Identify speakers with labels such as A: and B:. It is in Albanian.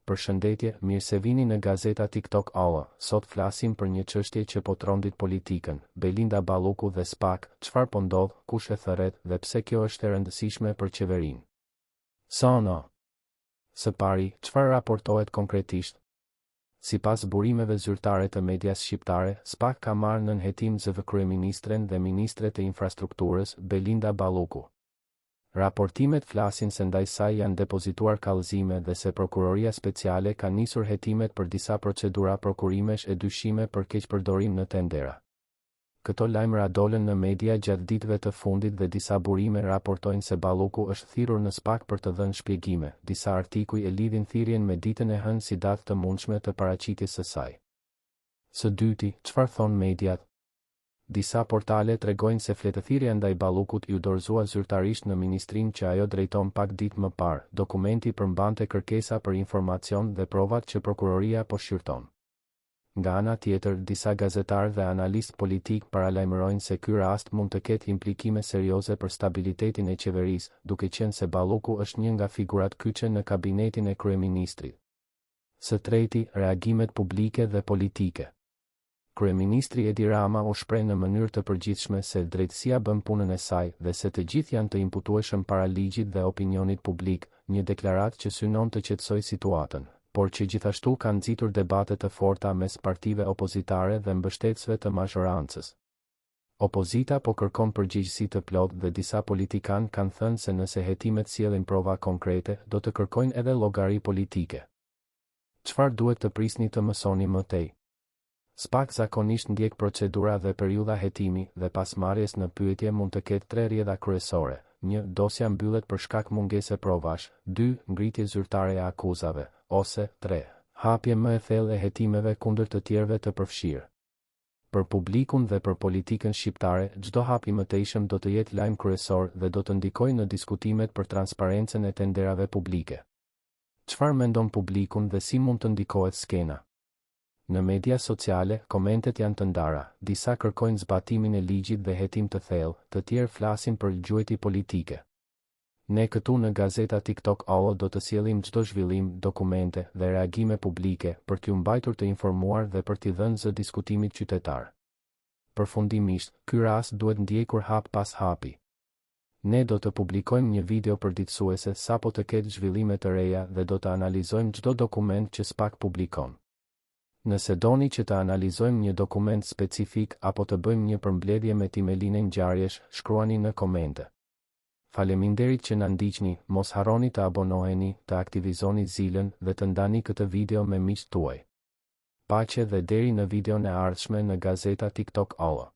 A: Përshëndetje, mirë se vini në Gazeta TikTok Hour. Sot flasim për një çështje që po trondit politikën, Belinda Balloku dhe SPAK, çfarë po ndodh, kush e thërret dhe pse kjo është e rëndësishme për qeverinë. Së pari, çfarë raportohet konkretisht? Sipas burimeve zyrtare të medias shqiptare, SPAK ka marrë nën hetim zëvkryeministren dhe ministret e infrastrukturës, Belinda Balloku. Raportimet flasin se ndaj saj janë depozituar kallëzime dhe se prokuroria speciale ka nisur hetimet për disa procedura prokurimesh e dyshime për keqpërdorim në tendera. Këto lajmëra dolën në media gjatë ditëve të fundit dhe disa burime raportojnë se Balloku është thirrur në SPAK për të dhënë shpjegime. Disa artikuj e lidhin thirrjen me ditën e hënë si datë të mundshme të paraqitjes së saj. Së dyti, çfarë thon mediat? Disa portale tregojnë se fletëthirrja ndaj Ballokut u dorëzua zyrtarisht në ministrinë që ajo drejton pak ditë më parë. Dokumenti përmbante kërkesa për informacion dhe provat që prokuroria po shqyrton. Nga ana tjetër, disa gazetarë dhe analistë politik paralajmërojnë se ky rast mund të ketë implikime serioze për stabilitetin e qeverisë, duke qenë se Balloku është një nga figurat kyçe në kabinetin e kryeministrit. Së treti, reagimet publike dhe politike. Kryeministri Edi Rama u shpreh në mënyrë të përgjithshme se drejtësia bën punën e saj dhe se të gjithë janë të imputueshëm para ligjit dhe opinionit publik, një deklaratë që synon të qetësojë situatën, por që gjithashtu ka nxitur debate të forta mes partive opozitare dhe mbështetësve të mazhorancës. Opozita po kërkon përgjegjësi të plotë dhe disa politikanë kanë thënë se nëse hetimet sjellin prova konkrete, do të kërkojnë edhe llogari politike. Çfarë duhet të prisni të mësoni më tej? SPAK zakonisht ndjek procedura dhe periudha hetimi dhe pasmarrjes në pyetje mund të ketë 3 rrjedha kryesore. 1. Dosja mbyllet për shkak mungese provash. 2. Ngritje zyrtare e akuzave. Ose 3. Hapje më e thellë e hetimeve kundër të tjerëve të përfshirë. Për publikun dhe për politikën shqiptare, çdo hap i mëtejshëm do të jetë lajm kryesor dhe do të ndikojë në diskutimet për transparencën e tenderave publike. Çfarë mendon publikun dhe si mund të ndikohet skena? Në media sociale, komentet janë të ndara, disa kërkojnë zbatimin e ligjit dhe hetim të thellë, të tjerë flasin për gjueti politike. Ne këtu në Gazeta TikTok Hour do të sjellim çdo zhvillim, dokumente dhe reagime publike për t'ju mbajtur të informuar dhe për t'i dhënë zë diskutimit qytetar. Përfundimisht, ky rast duhet ndjekur hap pas hapi. Ne do të publikojmë një video përditësuese sapo të ketë zhvillime të reja dhe do të analizojmë çdo dokument që SPAK publikon. Nëse doni që të analizojmë një dokument specifik apo të bëjmë një përmbledhje me Timelinë ngjarjesh, shkruani në komente. Faleminderit që na ndiqni, mos harroni të abonoheni, të aktivizoni zilën dhe të ndani këtë video me miqtë tuaj. Paqe dhe deri në videon e ardhshme në Gazeta TikTok Hour.